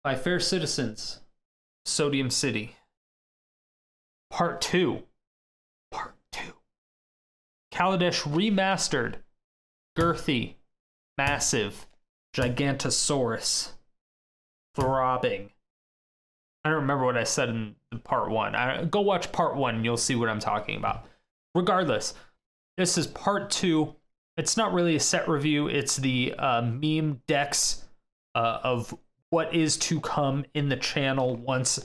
My fair citizens, Sodium City. Part 2. Part 2. Kaladesh Remastered. Girthy. Massive. Gigantosaurus. Throbbing. I don't remember what I said in part 1. Go watch part 1 and you'll see what I'm talking about. Regardless, this is part 2. It's not really a set review. It's the meme decks of what is to come in the channel once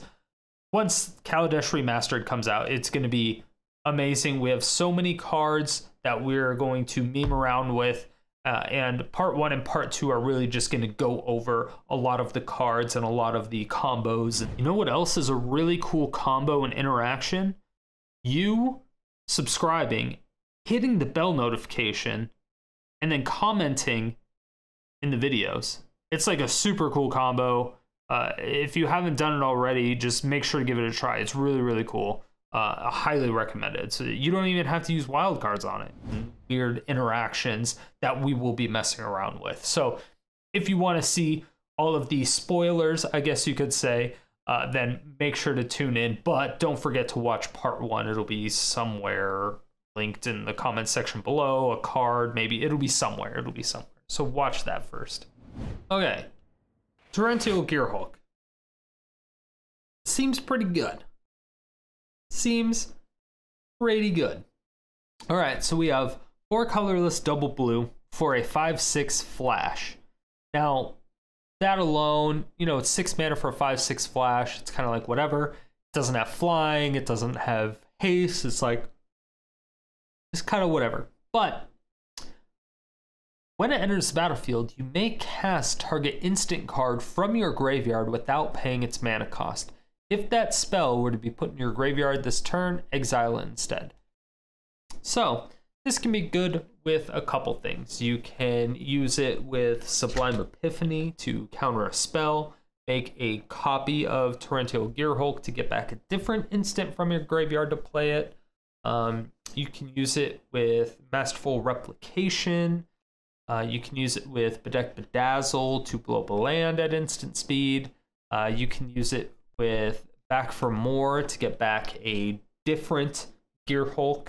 Kaladesh Remastered comes out. It's going to be amazing. We have so many cards that we're going to meme around with. And part 1 and part 2 are really just going to go over a lot of the cards and a lot of the combos. And you know what else is a really cool combo and interaction? You subscribing, hitting the bell notification, and then commenting in the videos. It's like a super cool combo. If you haven't done it already, just make sure to give it a try. It's really, really cool. I highly recommend it. So you don't even have to use wildcards on it. Weird interactions that we will be messing around with. So if you want to see all of the spoilers, I guess you could say, then make sure to tune in. But don't forget to watch part 1. It'll be somewhere linked in the comment section below. A card, maybe. It'll be somewhere. It'll be somewhere. So watch that first. Okay. Torrential Gearhulk. Seems pretty good. Seems pretty good. All right, so we have 4 colorless double blue for a 5/6 flash. Now, that alone, you know, it's 6 mana for a 5/6 flash. It's kind of like whatever. It doesn't have flying. It doesn't have haste. It's like, it's kind of whatever. But when it enters the battlefield, you may cast target instant card from your graveyard without paying its mana cost. If that spell were to be put in your graveyard this turn, exile it instead. So, this can be good with a couple things. You can use it with Sublime Epiphany to counter a spell, make a copy of Torrential Gearhulk to get back a different instant from your graveyard to play it. You can use it with Masterful Replication. You can use it with Bedeck Bedazzle to blow up a land at instant speed. You can use it with Back for More to get back a different Gearhulk.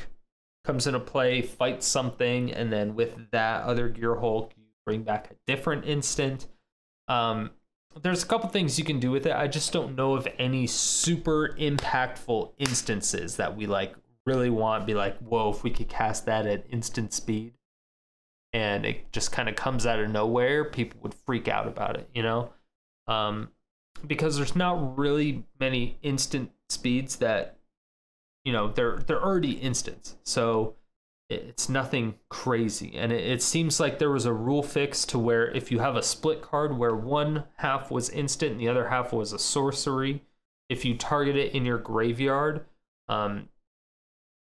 Comes into play, fights something, and then with that other Gearhulk, you bring back a different instant. There's a couple things you can do with it. I just don't know of any super impactful instances that we like really want. Be like, whoa, if we could cast that at instant speed, and it just kind of comes out of nowhere, people would freak out about it, you know? Because there's not really many instant speeds that, you know, they're already instants. So it's nothing crazy. And it seems like there was a rule fix to where if you have a split card where one half was instant and the other half was a sorcery, if you target it in your graveyard,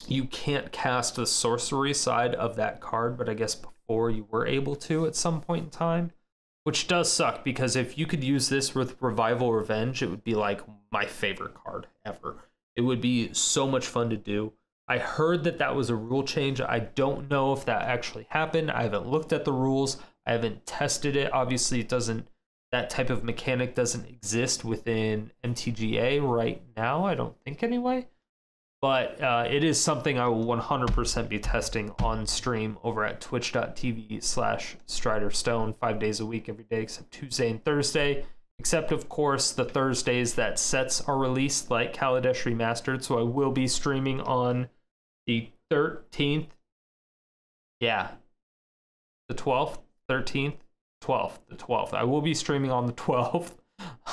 you can't cast the sorcery side of that card, but I guess before you were able to at some point in time. Which does suck, because if you could use this with Revival Revenge, it would be like my favorite card ever. It would be so much fun to do. I heard that that was a rule change. I don't know if that actually happened. I haven't looked at the rules. I haven't tested it. Obviously, it doesn't. That type of mechanic doesn't exist within MTGA right now. I don't think anyway. But it is something I will 100% be testing on stream over at twitch.tv/StriderStone 5 days a week, every day except Tuesday and Thursday. Except, of course, the Thursdays that sets are released, like Kaladesh Remastered. So I will be streaming on the 13th. Yeah. The 12th, 13th, 12th. The 12th. I will be streaming on the 12th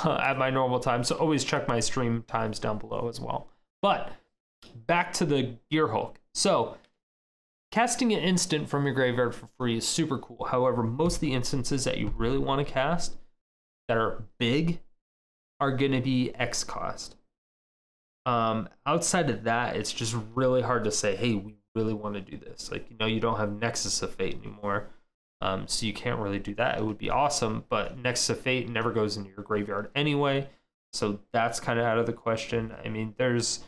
at my normal time. So always check my stream times down below as well. But back to the Gearhulk. So, casting an instant from your graveyard for free is super cool. However, most of the instances that you really want to cast that are big are going to be X cost. Outside of that, it's just really hard to say, hey, we really want to do this. Like, you know, you don't have Nexus of Fate anymore, so you can't really do that. It would be awesome, but Nexus of Fate never goes into your graveyard anyway, so that's kind of out of the question. I mean, there's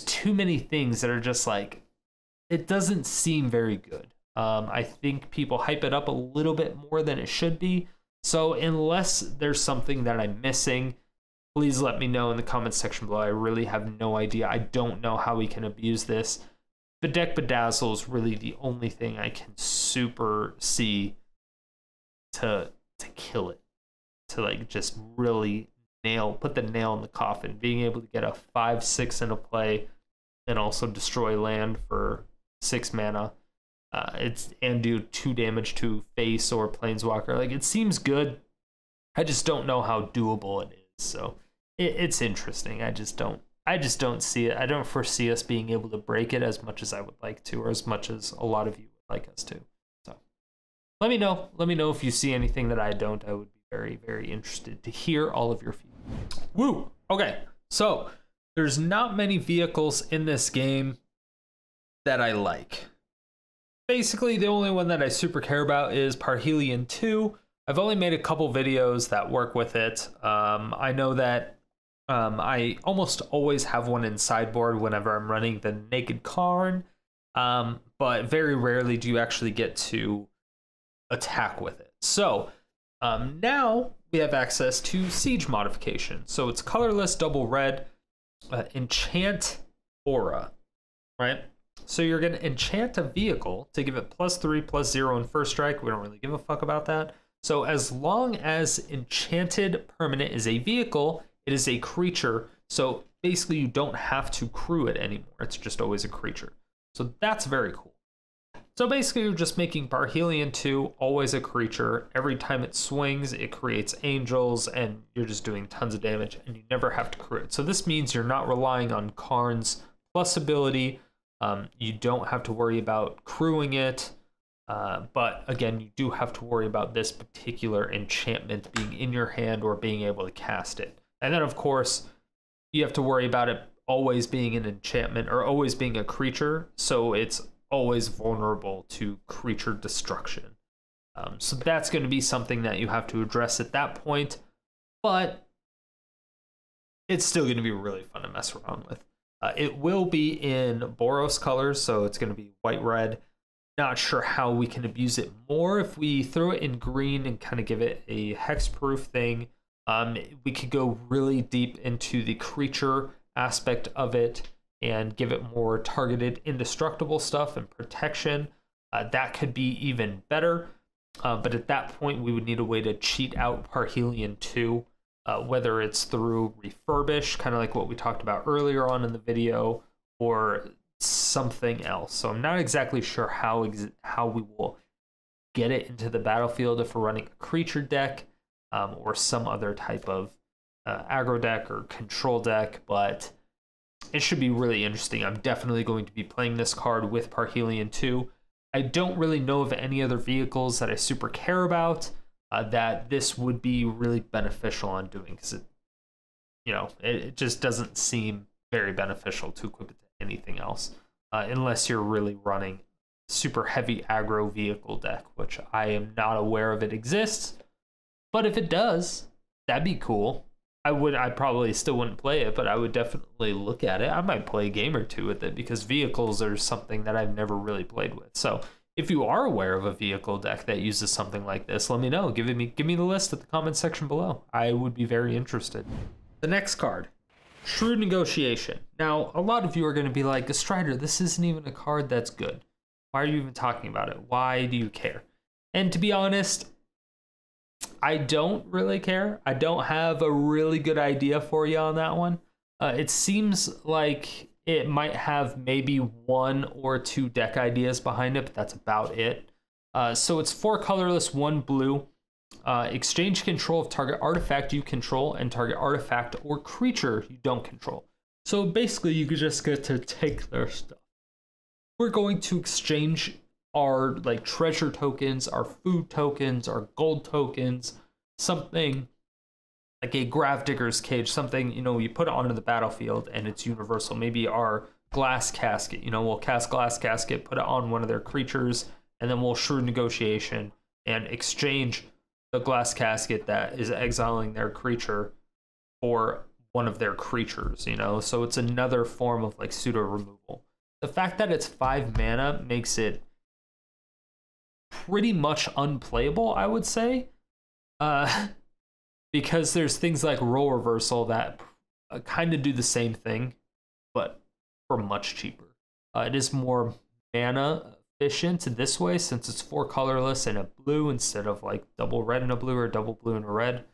too many things that are just like, it doesn't seem very good. I think people hype it up a little bit more than it should be. So unless there's something that I'm missing, please let me know in the comments section below. I really have no idea. I don't know how we can abuse this. Bedeck Bedazzle is really the only thing I can super see to kill it. To like just really put the nail in the coffin. Being able to get a 5/6 into play and also destroy land for 6 mana. And do 2 damage to face or planeswalker. Like, it seems good. I just don't know how doable it is. So it's interesting. I just don't see it. I don't foresee us being able to break it as much as I would like to, or as much as a lot of you would like us to. So let me know. Let me know if you see anything that I don't. I would be very, very interested to hear all of your feedback. Woo! Okay, so there's not many vehicles in this game that I like. Basically, the only one that I super care about is Parhelion 2. I've only made a couple videos that work with it. I know that I almost always have one in sideboard whenever I'm running the Naked Karn, but very rarely do you actually get to attack with it. So now we have access to Siege Modification. So it's colorless, double red, enchant aura, right? So you're going to enchant a vehicle to give it +3/+0 in first strike. We don't really give a fuck about that. So as long as enchanted permanent is a vehicle, it is a creature. So basically you don't have to crew it anymore. It's just always a creature. So that's very cool. So basically you're just making Parhelion 2 always a creature. Every time it swings, it creates angels, and you're just doing tons of damage, and you never have to crew it. So this means you're not relying on Karn's plus ability. You don't have to worry about crewing it, but again, you do have to worry about this particular enchantment being in your hand or being able to cast it. And then, of course, you have to worry about it always being an enchantment or always being a creature, so it's always vulnerable to creature destruction. So that's going to be something that you have to address at that point, but it's still going to be really fun to mess around with. It will be in Boros colors, so it's going to be white-red. Not sure how we can abuse it more. If we throw it in green and kind of give it a hexproof thing, we could go really deep into the creature aspect of it and give it more targeted indestructible stuff and protection. That could be even better. But at that point, we would need a way to cheat out Parhelion 2. Whether it's through Refurbish, kind of like what we talked about earlier on in the video, or something else. So I'm not exactly sure how we will get it into the battlefield if we're running a creature deck or some other type of aggro deck or control deck, but it should be really interesting. I'm definitely going to be playing this card with Parhelion 2. I don't really know of any other vehicles that I super care about that this would be really beneficial on doing, because it just doesn't seem very beneficial to equip it to anything else unless you're really running super heavy aggro vehicle deck, which I am not aware of it exists. But if it does, that'd be cool. I probably still wouldn't play it, but I would definitely look at it. I might play a game or two with it, because vehicles are something that I've never really played with. So if you are aware of a vehicle deck that uses something like this, let me know. Give me the list at the comment section below. I would be very interested. The next card, Shrewd Negotiation. Now, a lot of you are going to be like, Strider, this isn't even a card that's good. Why are you even talking about it? Why do you care? And to be honest, I don't really care. I don't have a really good idea for you on that one. It seems like it might have maybe 1 or 2 deck ideas behind it, but that's about it. So it's 4 colorless, 1 blue. Exchange control of target artifact you control and target artifact or creature you don't control. So basically you could just get to take their stuff. We're going to exchange our treasure tokens, our food tokens, our gold tokens, something like a Gravedigger's Cage, something, you put it onto the battlefield and it's universal. Maybe our Glass Casket, we'll cast Glass Casket, put it on one of their creatures, and then we'll Shrewd Negotiation and exchange the Glass Casket that is exiling their creature for one of their creatures, So it's another form of pseudo removal. The fact that it's 5 mana makes it pretty much unplayable, I would say, because there's things like role reversal that kind of do the same thing, but for much cheaper. It is more mana efficient this way since it's 4 colorless and a blue instead of like double red and a blue or double blue and a red.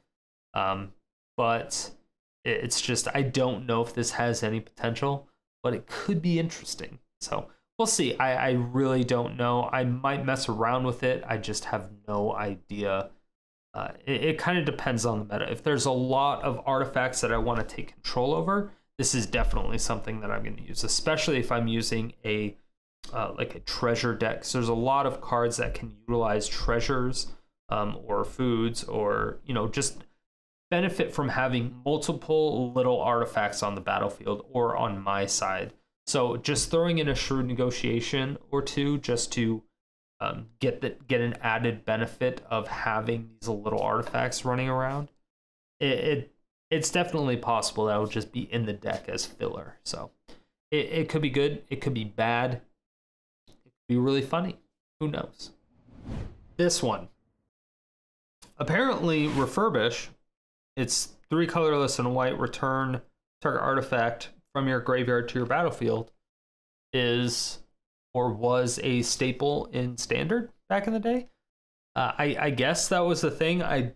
But it's just, I don't know if this has any potential, but it could be interesting. So we'll see. I really don't know. I might mess around with it. I just have no idea. It kind of depends on the meta. If there's a lot of artifacts that I want to take control over, this is definitely something that I'm going to use, especially if I'm using a like a treasure deck. So there's a lot of cards that can utilize treasures or foods, or just benefit from having multiple little artifacts on the battlefield or on my side. So just throwing in a Shrewd Negotiation or two just to get an added benefit of having these little artifacts running around. It's definitely possible that will just be in the deck as filler. So it could be good. It could be bad. It could be really funny. Who knows? This one. Apparently, Refurbish, it's 3 colorless and a white, return target artifact from your graveyard to your battlefield, is or was a staple in Standard back in the day. I guess that was the thing. I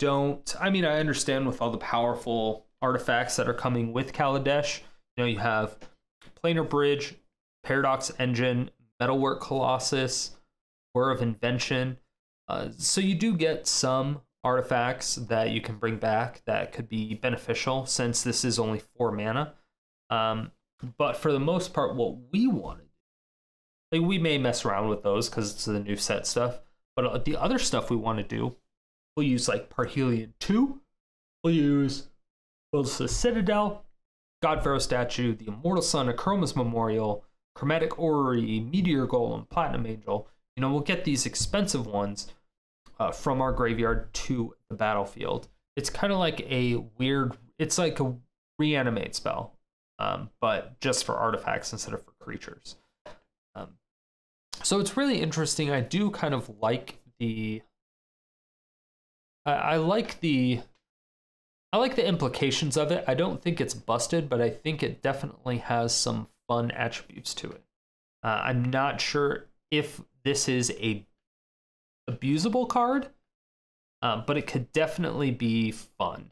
understand with all the powerful artifacts that are coming with Kaladesh. You have Planar Bridge, Paradox Engine, Metalwork Colossus, Whir of Invention. So you do get some artifacts that you can bring back that could be beneficial since this is only 4 mana. But for the most part, what we wanted, like, we may mess around with those because it's the new set stuff, but the other stuff we want to do, we'll use like Parhelion 2, we'll use the Citadel, God Pharaoh Statue, the Immortal Sun, Akroma's Memorial, Chromatic Orrery, Meteor Golem, Platinum Angel. We'll get these expensive ones from our graveyard to the battlefield. It's kind of like it's like a reanimate spell, but just for artifacts instead of for creatures. So it's really interesting. I do kind of like I like the implications of it. I don't think it's busted, but I think it definitely has some fun attributes to it. I'm not sure if this is a abusable card, but it could definitely be fun.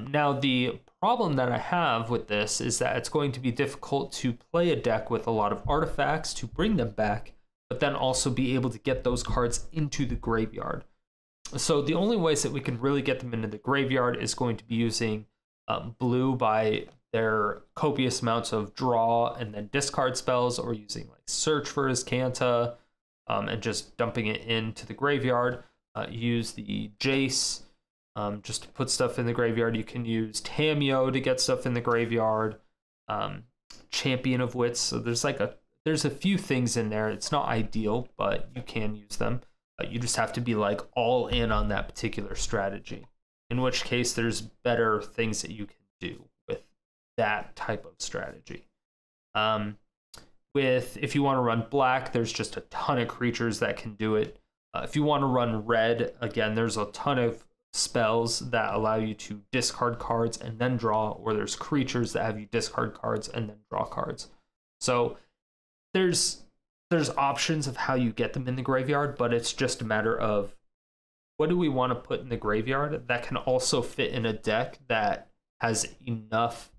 Now, the problem that I have with this is that it's going to be difficult to play a deck with a lot of artifacts to bring them back, but then also be able to get those cards into the graveyard. So the only ways that we can really get them into the graveyard is going to be using blue by their copious amounts of draw and then discard spells, or using like Search for Iskanta and just dumping it into the graveyard. Use the Jace just to put stuff in the graveyard. You can use Tameo to get stuff in the graveyard. Champion of Wits. So there's a few things in there. It's not ideal, but you can use them. You just have to be like all in on that particular strategy, in which case there's better things that you can do with that type of strategy. If you want to run black, there's just a ton of creatures that can do it. If you want to run red, again, there's a ton of spells that allow you to discard cards and then draw, or there's creatures that have you discard cards and then draw cards. So there's options of how you get them in the graveyard, but it's just a matter of what do we want to put in the graveyard that can also fit in a deck that has enough.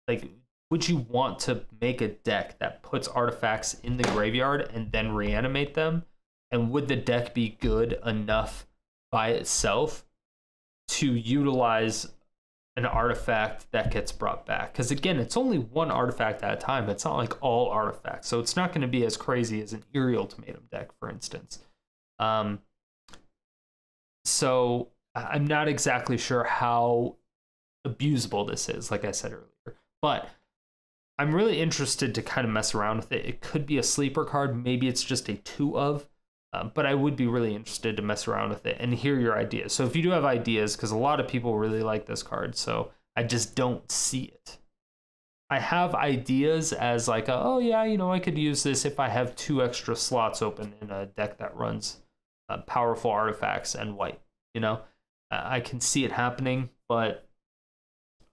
Like, would you want to make a deck that puts artifacts in the graveyard and then reanimate them? And would the deck be good enough by itself to utilize an artifact that gets brought back? Because again, it's only one artifact at a time. It's not like all artifacts, so it's not going to be as crazy as an Eerie Ultimatum deck, for instance. So I'm not exactly sure how abusable this is, like I said earlier, but I'm really interested to kind of mess around with it. It could be a sleeper card. Maybe it's just a 2 of. But I would be really interested to mess around with it and hear your ideas. So if you do have ideas, because a lot of people really like this card, so I just don't see it. I have ideas as like, oh yeah, you know, I could use this if I have 2 extra slots open in a deck that runs powerful artifacts and white, you know. I can see it happening, but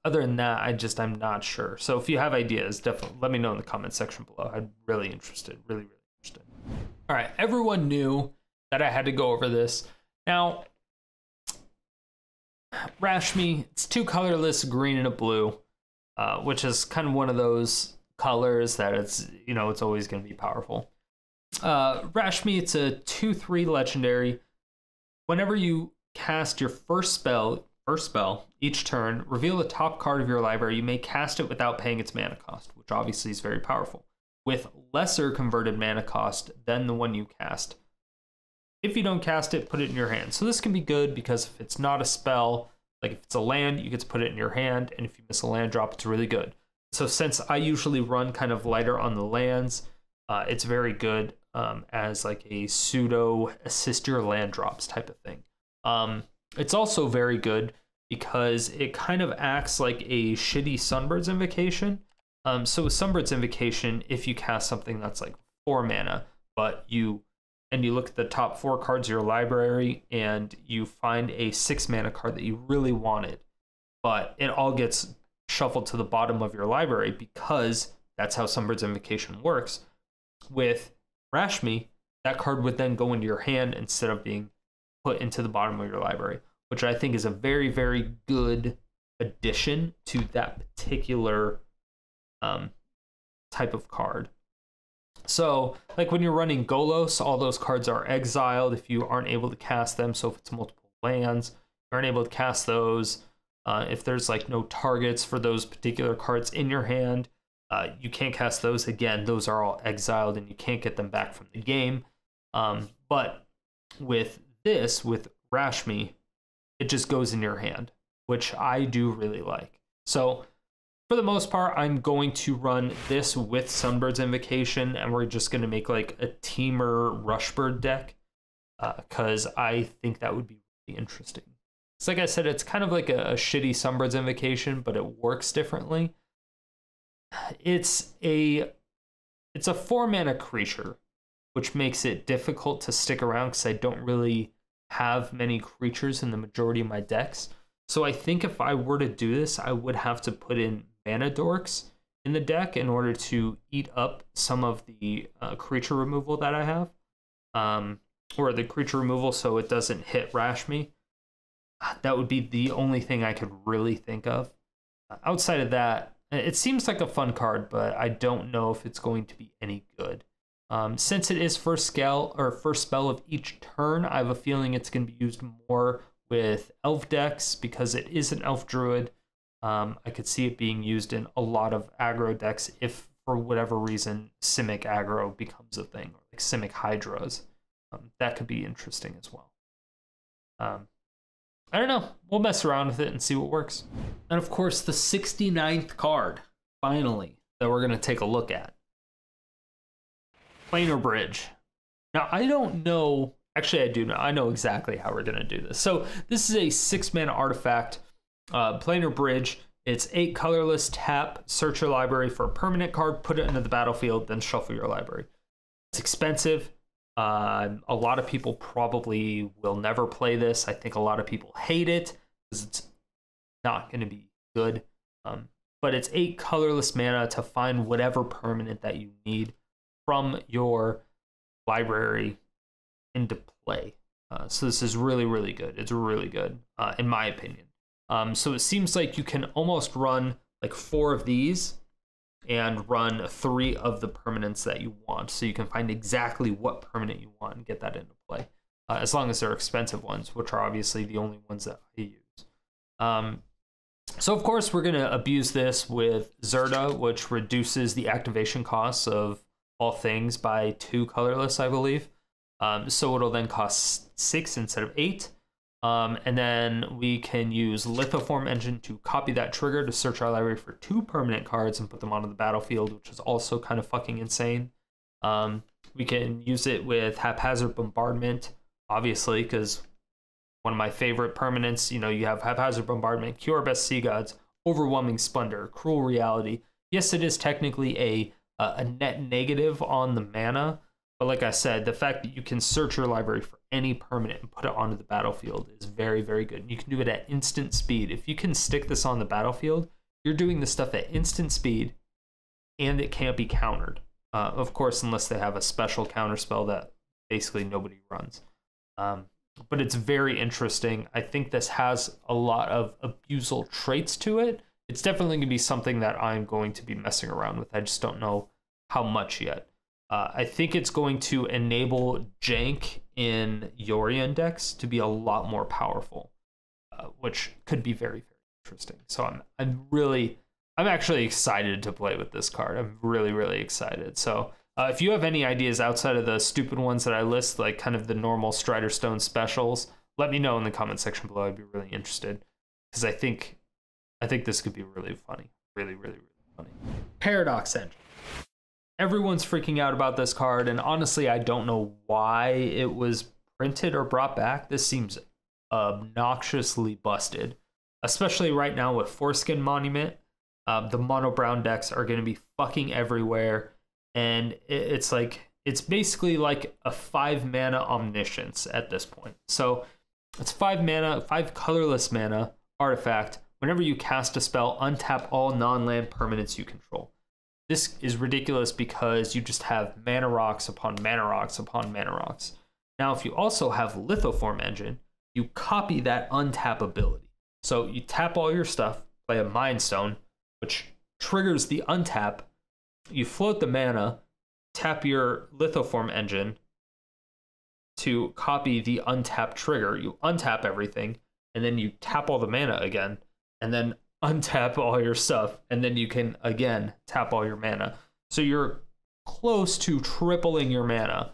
other than that, I'm not sure. So if you have ideas, definitely let me know in the comment section below. I'm really interested, really interested. All right, everyone knew that I had to go over this. Now, Rashmi, it's 2 colorless, green and a blue, which is kind of one of those colors that it's, you know, it's always going to be powerful. Rashmi, it's a 2/3 legendary. Whenever you cast your first spell each turn, reveal the top card of your library. You may cast it without paying its mana cost, which obviously is very powerful, with lesser converted mana cost than the one you cast. If you don't cast it, put it in your hand. So this can be good because if it's not a spell, like if it's a land, you get to put it in your hand, and if you miss a land drop, it's really good. So since I usually run kind of lighter on the lands, it's very good as like a pseudo assist your land drops type of thing. It's also very good because it kind of acts like a shitty Sunbird's Invocation. So with Sunbird's Invocation, if you cast something that's like 4 mana, but you look at the top 4 cards of your library and you find a 6 mana card that you really wanted, but it all gets shuffled to the bottom of your library because that's how Sunbird's Invocation works. With Rashmi, that card would then go into your hand instead of being put into the bottom of your library, which I think is a very, very good addition to that particular type of card. So, like when you're running Golos, all those cards are exiled if you aren't able to cast them. So if it's multiple lands, you aren't able to cast those. If there's like no targets for those particular cards in your hand, you can't cast those. Again, those are all exiled and you can't get them back from the game. But with this, with Rashmi, it just goes in your hand, which I do really like. So for the most part, I'm going to run this with Sunbird's Invocation, and we're just going to make like a Teamer Rushbird deck because I think that would be really interesting. It's like I said, it's kind of like a shitty Sunbird's Invocation, but it works differently. It's a 4-mana creature, which makes it difficult to stick around because I don't really have many creatures in the majority of my decks. So I think if I were to do this, I would have to put in mana dorks in the deck in order to eat up some of the creature removal that I have, or the creature removal so it doesn't hit Rashmi. That would be the only thing I could really think of. Outside of that, it seems like a fun card, but I don't know if it's going to be any good. Since it is first spell of each turn, I have a feeling it's going to be used more with elf decks because it is an elf druid. I could see it being used in a lot of aggro decks if, for whatever reason, Simic aggro becomes a thing, or like Simic Hydras. That could be interesting as well. I don't know. We'll mess around with it and see what works. And of course, the 69th card, finally, that we're going to take a look at. Planar Bridge. Now, I don't know. Actually, I do know. I know exactly how we're going to do this. So this is a 6-mana artifact. Planar Bridge. It's 8 colorless, tap, search your library for a permanent card, put it into the battlefield, then shuffle your library. It's expensive. A lot of people probably will never play this. I think a lot of people hate it because it's not going to be good. But it's 8 colorless mana to find whatever permanent that you need from your library into play. So this is really, really good. It's really good, in my opinion. So it seems like you can almost run like 4 of these and run 3 of the permanents that you want. So you can find exactly what permanent you want and get that into play. As long as they're expensive ones, which are obviously the only ones that I use. So of course we're going to abuse this with Zerta, which reduces the activation costs of all things by 2 colorless, I believe. So it'll then cost 6 instead of 8. And then we can use Lithoform Engine to copy that trigger to search our library for 2 permanent cards and put them onto the battlefield, which is also kind of fucking insane. We can use it with Haphazard Bombardment, obviously, because one of my favorite permanents, you know, you have Haphazard Bombardment, Cure Best Sea Gods, Overwhelming Splendor, Cruel Reality. Yes, it is technically a net negative on the mana, but like I said, the fact that you can search your library for any permanent and put it onto the battlefield is very, very good. And you can do it at instant speed. If you can stick this on the battlefield, you're doing this stuff at instant speed, and it can't be countered. Of course, unless they have a special counter spell that basically nobody runs. But it's very interesting. I think this has a lot of abusal traits to it. It's definitely going to be something that I'm going to be messing around with. I just don't know how much yet. I think it's going to enable jank in Yorion decks to be a lot more powerful, which could be very, very interesting. So I'm actually excited to play with this card. I'm really, really excited. So if you have any ideas outside of the stupid ones that I list, like kind of the normal Strider Stone specials, let me know in the comment section below. I'd be really interested, because I think this could be really funny. Really, really, really funny. Paradox Engine. Everyone's freaking out about this card, and honestly, I don't know why it was printed or brought back. This seems obnoxiously busted, especially right now with Foreskin Monument. The mono brown decks are going to be fucking everywhere, and it's basically like a 5-mana Omniscience at this point. So it's 5 mana, 5 colorless mana artifact. Whenever you cast a spell, untap all non-land permanents you control. This is ridiculous because you just have mana rocks upon mana rocks upon mana rocks. Now, if you also have Lithoform Engine, you copy that untap ability. So you tap all your stuff, play a Mind Stone, which triggers the untap. You float the mana, tap your Lithoform Engine to copy the untap trigger. You untap everything, and then you tap all the mana again, and then untap all your stuff, and then you can again tap all your mana. So you're close to tripling your mana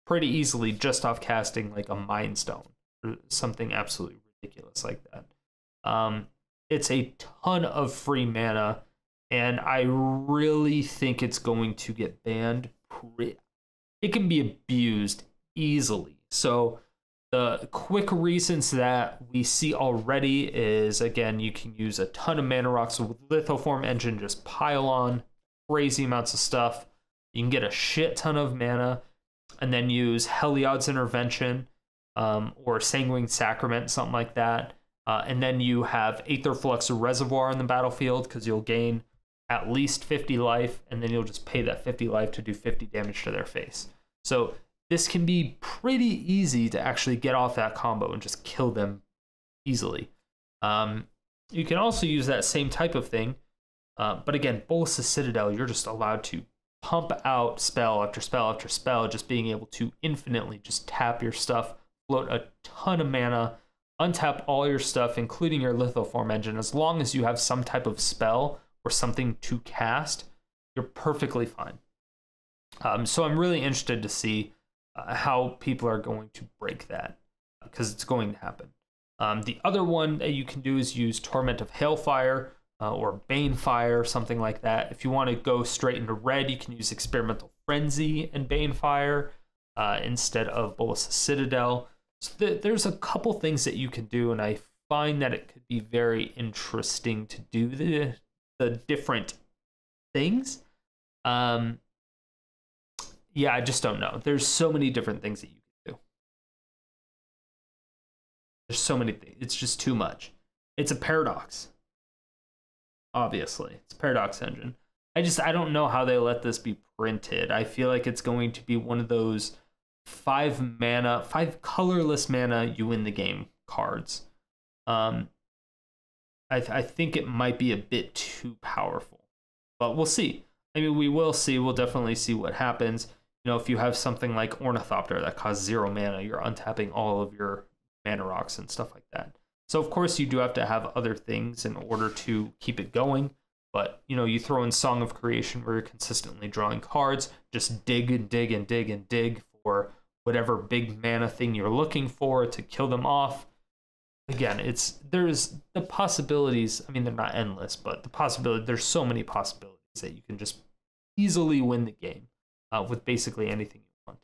pretty easily just off casting like a Mind Stone or something absolutely ridiculous like that. It's a ton of free mana, and I really think it's going to get banned. It can be abused easily. So the quick reasons that we see already is, again, you can use a ton of mana rocks with Lithoform Engine, just pile on crazy amounts of stuff. You can get a shit ton of mana, and then use Heliod's Intervention or Sanguine Sacrament, something like that. And then you have Aetherflux Reservoir in the battlefield, because you'll gain at least 50 life, and then you'll just pay that 50 life to do 50 damage to their face. So this can be pretty easy to actually get off that combo and just kill them easily. You can also use that same type of thing, but again, Bolas's Citadel, you're just allowed to pump out spell after spell after spell, just being able to infinitely just tap your stuff, float a ton of mana, untap all your stuff, including your Lithoform Engine. As long as you have some type of spell or something to cast, you're perfectly fine. So I'm really interested to see how people are going to break that, because it's going to happen. The other one that you can do is use Torment of Hailfire or Banefire, something like that. If you want to go straight into red, you can use Experimental Frenzy and Banefire instead of Bolas's Citadel. So there's a couple things that you can do, and I find that it could be very interesting to do the different things. Yeah, I just don't know. There's so many different things that you can do. There's so many things. It's just too much. It's a paradox. Obviously, it's a Paradox Engine. I don't know how they let this be printed. I feel like it's going to be one of those 5 colorless mana you win the game cards. I think it might be a bit too powerful, but we'll see. I mean, we will see. We'll definitely see what happens. You know, if you have something like Ornithopter that costs 0 mana, you're untapping all of your mana rocks and stuff like that. So, of course, you do have to have other things in order to keep it going. But, you know, you throw in Song of Creation where you're consistently drawing cards, just dig and dig and dig and dig for whatever big mana thing you're looking for to kill them off. Again, there's the possibilities. I mean, they're not endless, but there's so many possibilities that you can just easily win the game with basically anything you want.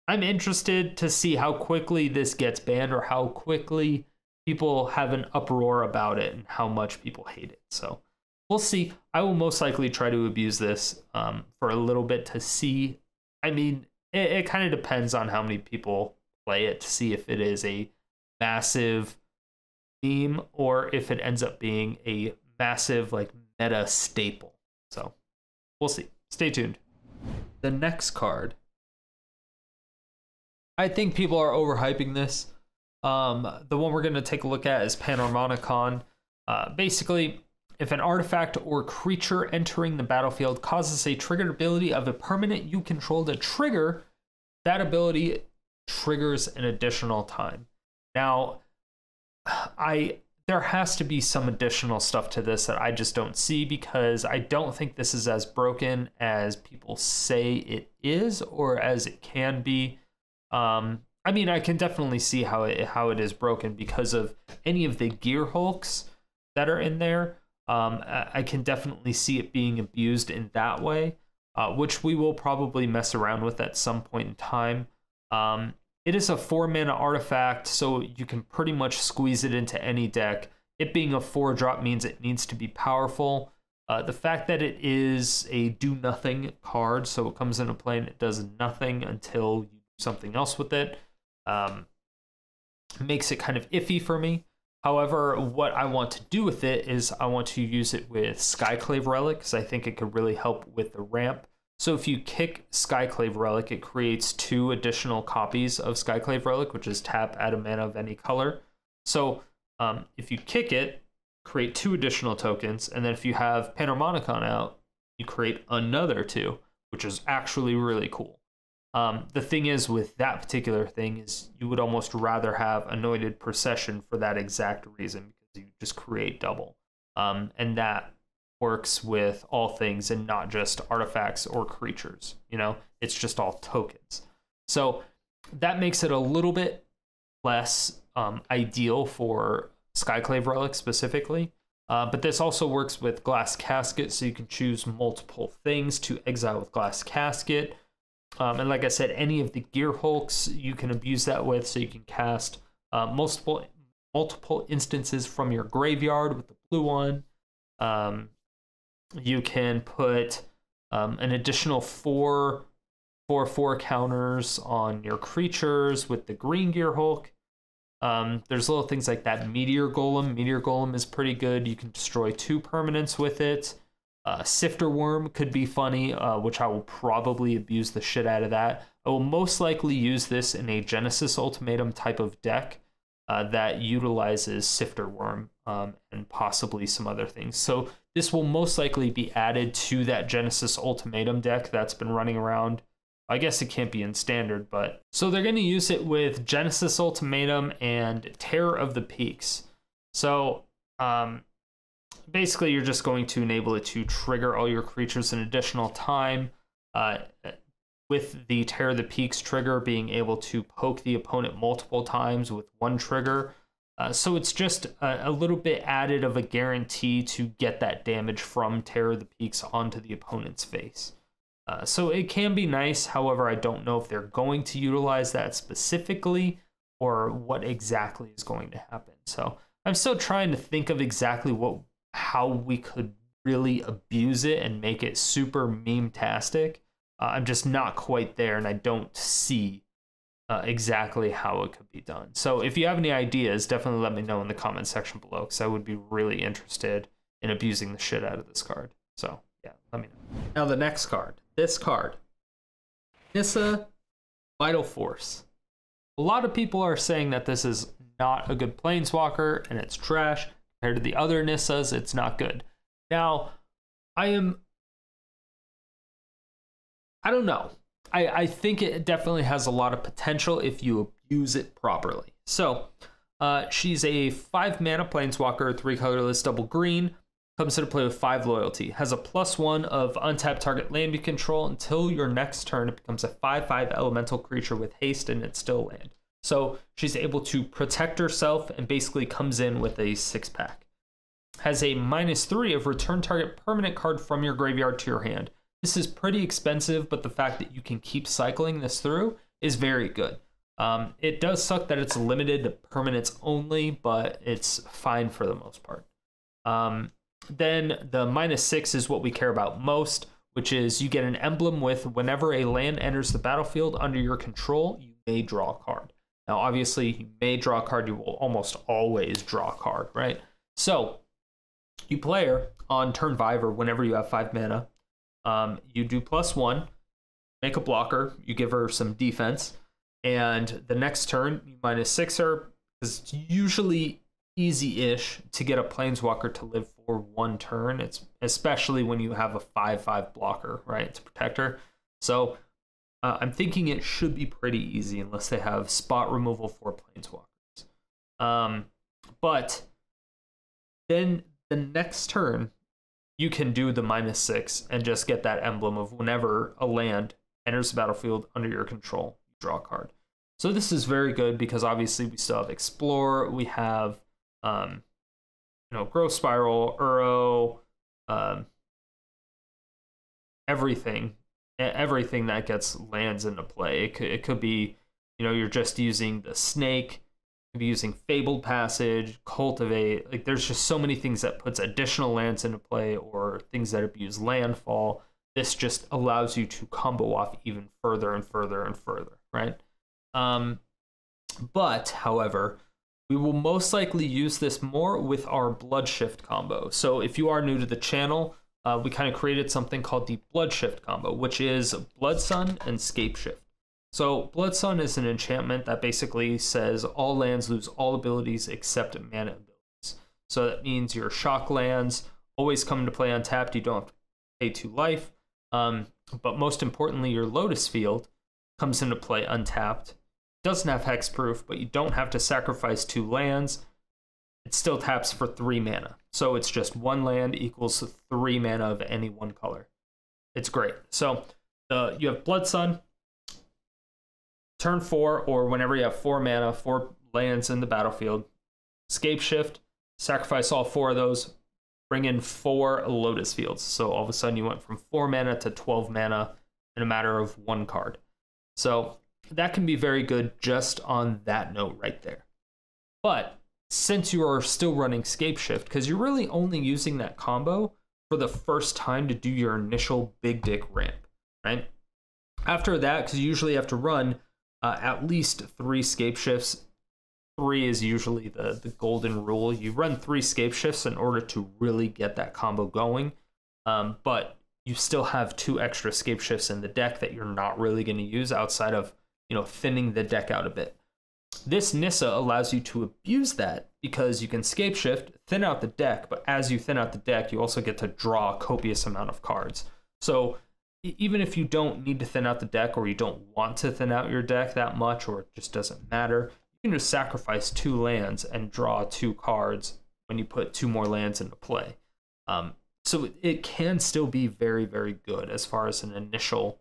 I'm interested to see how quickly this gets banned, or how quickly people have an uproar about it and how much people hate it. So we'll see. I will most likely try to abuse this for a little bit to see. I mean, it kind of depends on how many people play it to see if it is a massive meme or if it ends up being a massive like meta staple. So we'll see. Stay tuned. The next card, I think people are overhyping this. The one we're going to take a look at is Panharmonicon. Basically, if an artifact or creature entering the battlefield causes a triggered ability of a permanent you control to trigger, that ability triggers an additional time. Now, there has to be some additional stuff to this that I just don't see, because I don't think this is as broken as people say it is or as it can be. I mean, I can definitely see how it is broken because of any of the Gearhulks that are in there. I can definitely see it being abused in that way, which we will probably mess around with at some point in time. It is a 4-mana artifact, so you can pretty much squeeze it into any deck. It being a 4-drop means it needs to be powerful. The fact that it is a do-nothing card, so it comes into play and it does nothing until you do something else with it, makes it kind of iffy for me. However, what I want to do with it is I want to use it with Skyclave Relic, because I think it could really help with the ramp. So if you kick Skyclave Relic, it creates 2 additional copies of Skyclave Relic, which is tap, add a mana of any color. So if you kick it, create 2 additional tokens, and then if you have Panharmonicon out, you create another 2, which is actually really cool. The thing is with that particular thing is you would almost rather have Anointed Procession for that exact reason, because you just create double. And that works with all things and not just artifacts or creatures. You know, it's just all tokens. So that makes it a little bit less ideal for Skyclave Relic specifically. But this also works with Glass Casket, so you can choose multiple things to exile with Glass Casket. And like I said, any of the Gearhulks you can abuse that with, so you can cast multiple instances from your graveyard with the blue one. You can put an additional 4 counters on your creatures with the green Gearhulk. There's little things like that. Meteor Golem is pretty good. You can destroy 2 permanents with it. Sifter Worm could be funny, which I will probably abuse the shit out of that. I will most likely use this in a Genesis Ultimatum type of deck that utilizes Sifter Worm and possibly some other things. So this will most likely be added to that Genesis Ultimatum deck that's been running around. I guess it can't be in standard, but... So they're going to use it with Genesis Ultimatum and Terror of the Peaks. So, basically, you're just going to enable it to trigger all your creatures an additional time, with the Terror of the Peaks trigger being able to poke the opponent multiple times with 1 trigger. So it's just a little bit added of a guarantee to get that damage from Terror of the Peaks onto the opponent's face. So it can be nice. However, I don't know if they're going to utilize that specifically or what exactly is going to happen. So I'm still trying to think of exactly how we could really abuse it and make it super meme-tastic. I'm just not quite there, and I don't see exactly how it could be done. So if you have any ideas, definitely let me know in the comment section below, because I would be really interested in abusing the shit out of this card. So yeah, let me know. Now the next card. This card. Nissa, Vital Force. A lot of people are saying that this is not a good Planeswalker, and it's trash. Compared to the other Nissas, it's not good. Now, I don't know. I think it definitely has a lot of potential if you abuse it properly. So, she's a 5-mana Planeswalker, 3 colorless, double green. Comes into play with 5 loyalty. Has a +1 of untap target land you control until your next turn. It becomes a 5/5 elemental creature with haste, and it's still land. So she's able to protect herself and basically comes in with a 6-pack. Has a -3 of return target permanent card from your graveyard to your hand. This is pretty expensive, but the fact that you can keep cycling this through is very good. It does suck that it's limited to permanents only, but it's fine for the most part. Then the -6 is what we care about most, which is you get an emblem with whenever a land enters the battlefield under your control, you may draw a card. Now, obviously, you may draw a card, you will almost always draw a card, right? So, you player on turn 5 or whenever you have 5 mana, you do +1, make a blocker, you give her some defense, and the next turn, you -6 her, because it's usually easy-ish to get a planeswalker to live for 1 turn. It's especially when you have a 5/5 blocker, right, to protect her. So I'm thinking it should be pretty easy unless they have spot removal for planeswalkers. But then the next turn, you can do the -6 and just get that emblem of whenever a land enters the battlefield under your control, you draw a card. So this is very good because obviously we still have Explore, we have Growth Spiral, Uro, everything that gets lands into play. It could be, you're just using the Snake, you could be using Fabled Passage, Cultivate. Like, there's just so many things that puts additional lands into play or things that abuse landfall. This just allows you to combo off even further and further and further, right? But, however, we will most likely use this more with our Bloodshift combo. So if you are new to the channel, we kind of created something called the Bloodshift combo, which is Blood Sun and Scapeshift. So Blood Sun is an enchantment that basically says all lands lose all abilities except mana abilities. So that means your shock lands always come into play untapped. You don't have to pay 2 life. But most importantly, your Lotus Field comes into play untapped. Doesn't have hexproof, but you don't have to sacrifice 2 lands. It still taps for 3 mana. So it's just 1 land equals 3 mana of any one color. It's great. So you have Blood Sun, turn 4, or whenever you have 4 mana, 4 lands in the battlefield, Scapeshift, sacrifice all 4 of those, bring in 4 Lotus Fields. So all of a sudden you went from 4 mana to 12 mana in a matter of 1 card. So that can be very good just on that note right there. But since you are still running Scapeshift, because you're really only using that combo for the first time to do your initial big dick ramp, right? After that, because you usually have to run at least 3 Scapeshifts. 3 is usually the golden rule. You run 3 Scapeshifts in order to really get that combo going. But you still have 2 extra Scapeshifts in the deck that you're not really going to use outside of thinning the deck out a bit. This Nissa allows you to abuse that because you can Scapeshift, thin out the deck, but as you thin out the deck, you also get to draw a copious amount of cards. So even if you don't need to thin out the deck or you don't want to thin out your deck that much or it just doesn't matter, you can just sacrifice 2 lands and draw 2 cards when you put 2 more lands into play. So it can still be very, very good as far as an initial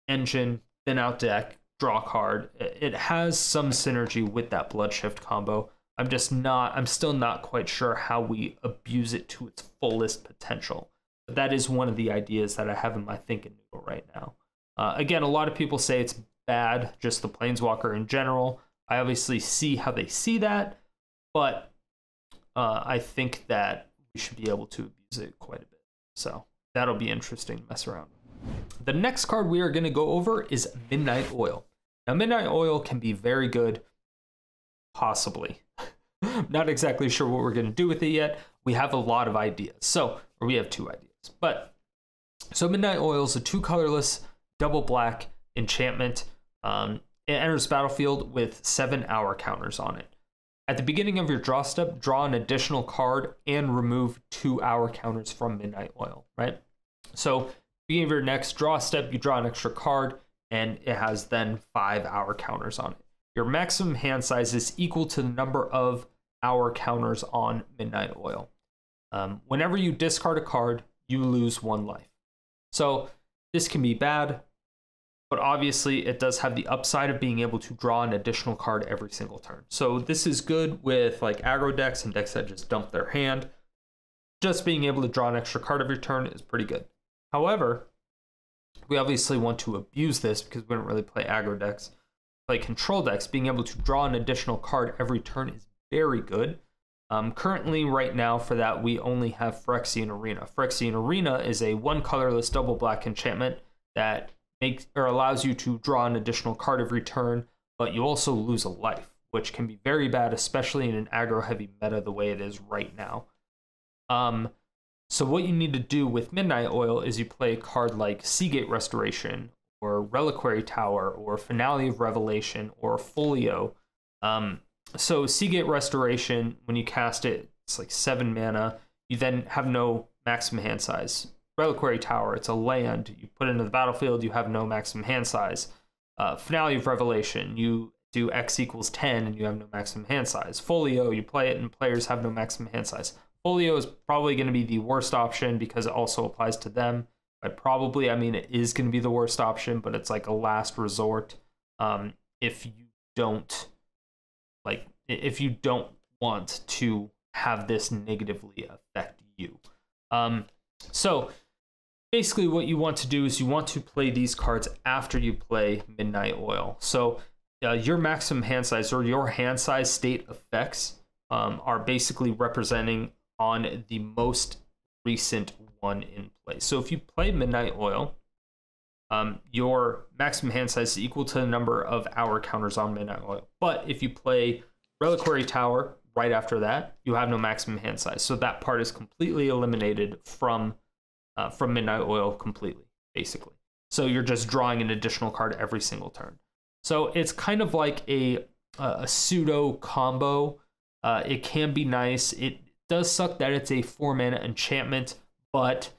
engine, thin out deck, draw card. It has some synergy with that Bloodshift combo. I'm still not quite sure how we abuse it to its fullest potential. But that is one of the ideas that I have in my thinking noodle right now. Again, a lot of people say it's bad, just the Planeswalker in general. I obviously see how they see that, but I think that we should be able to abuse it quite a bit. So that'll be interesting to mess around. The next card we are going to go over is Midnight Oil. Now, Midnight Oil can be very good, possibly. Not exactly sure what we're going to do with it yet. We have a lot of ideas. Or we have 2 ideas. So Midnight Oil is a 2 colorless, double black enchantment. It enters battlefield with 7-hour counters on it. At the beginning of your draw step, draw an additional card and remove 2-hour counters from Midnight Oil, right? So beginning of your next draw step, you draw an extra card, and it has then 5-hour counters on it. Your maximum hand size is equal to the number of hour counters on Midnight Oil. Whenever you discard a card, you lose 1 life. So this can be bad, but obviously it does have the upside of being able to draw an additional card every single turn. So this is good with like aggro decks and decks that just dump their hand. Just being able to draw an extra card every turn is pretty good. However, we obviously want to abuse this because we don't really play aggro decks. Play control decks, being able to draw an additional card every turn is very good. Currently, right now, for that, we only have Phyrexian Arena. Phyrexian Arena is a 1 colorless double black enchantment that makes or allows you to draw an additional card every turn, but you also lose a life, which can be very bad, especially in an aggro-heavy meta the way it is right now. So what you need to do with Midnight Oil is you play a card like Seagate Restoration, or Reliquary Tower, or Finale of Revelation, or Folio. So Seagate Restoration, when you cast it, it's like 7 mana. You then have no maximum hand size. Reliquary Tower, it's a land. You put it into the battlefield, you have no maximum hand size. Finale of Revelation, you do X equals 10 and you have no maximum hand size. Folio, you play it and players have no maximum hand size. Folio is probably going to be the worst option because it also applies to them. I mean, it is going to be the worst option, but it's like a last resort. If you don't want to have this negatively affect you. So basically what you want to do is you want to play these cards after you play Midnight Oil. So your maximum hand size or your hand size state effects are basically representing on the most recent one in play. So if you play Midnight Oil, your maximum hand size is equal to the number of hour counters on Midnight Oil. But if you play Reliquary Tower right after that, you have no maximum hand size. So that part is completely eliminated from Midnight Oil completely, basically. So you're just drawing an additional card every single turn. So it's kind of like a pseudo combo. It can be nice. It does suck that it's a 4-mana enchantment, but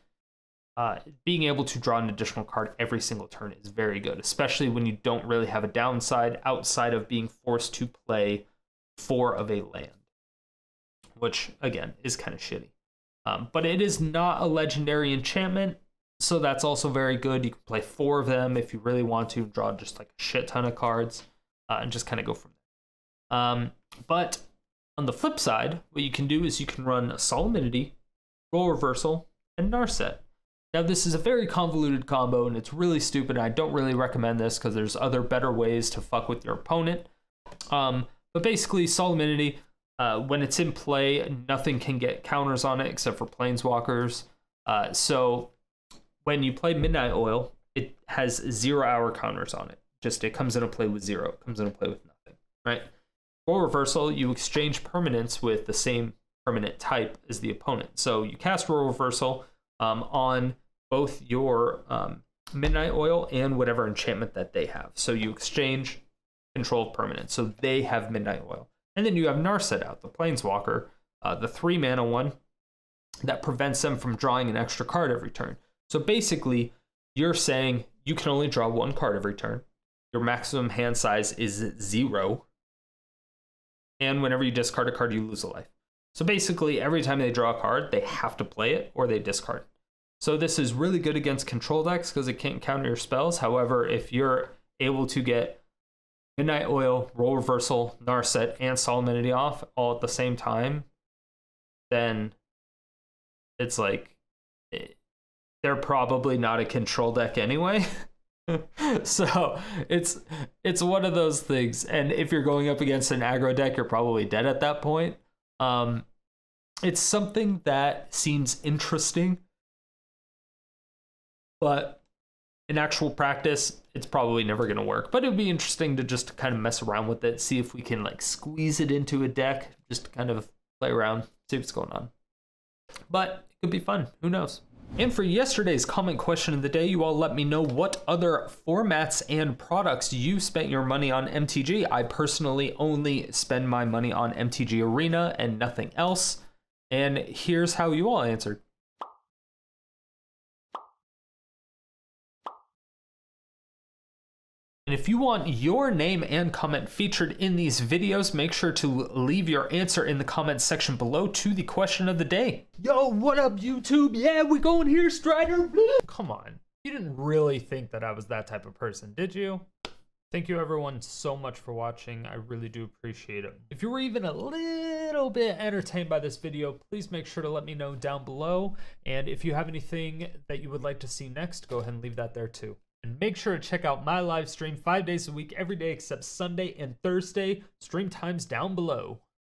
being able to draw an additional card every single turn is very good, especially when you don't really have a downside outside of being forced to play 4 of a land, which again is kind of shitty. But it is not a legendary enchantment, so that's also very good. You can play 4 of them if you really want to, draw just like a shit ton of cards, and just kind of go from there. But on the flip side, what you can do is you can run Solemnity, Role Reversal, and Narset. Now this is a very convoluted combo and it's really stupid. I don't really recommend this because there's other better ways to fuck with your opponent. But basically Solemnity, when it's in play, nothing can get counters on it except for Planeswalkers. So when you play Midnight Oil, it has 0-hour counters on it. Just it comes into play with 0. It comes into play with nothing, right? Role Reversal, you exchange permanents with the same permanent type as the opponent. So you cast Role Reversal on both your Midnight Oil and whatever enchantment that they have. So you exchange control of permanents. So they have Midnight Oil. And then you have Narset out, the Planeswalker, the 3-mana one that prevents them from drawing an extra card every turn. So basically, you're saying you can only draw 1 card every turn. Your maximum hand size is 0. And whenever you discard a card, you lose a life. So basically, every time they draw a card, they have to play it or they discard it. So this is really good against control decks because it can't counter your spells. However, if you're able to get Midnight Oil, Role Reversal, Narset, and Solemnity off all at the same time, then it's like they're probably not a control deck anyway. So it's one of those things, and if you're going up against an aggro deck, you're probably dead at that point. It's something that seems interesting, but in actual practice, it's probably never going to work. But it would be interesting to just kind of mess around with it, see if we can like squeeze it into a deck, just to kind of play around, see what's going on. But it could be fun, who knows? And for yesterday's comment question of the day, you all let me know what other formats and products you spent your money on MTG. I personally only spend my money on MTG Arena and nothing else. And here's how you all answered. And if you want your name and comment featured in these videos, make sure to leave your answer in the comments section below to the question of the day. Yo, what up, YouTube? Yeah, we going here, Strider. Come on. You didn't really think that I was that type of person, did you? Thank you everyone so much for watching. I really do appreciate it. If you were even a little bit entertained by this video, please make sure to let me know down below. And if you have anything that you would like to see next, go ahead and leave that there too. And make sure to check out my live stream 5 days a week, every day except Sunday and Thursday. Stream times down below.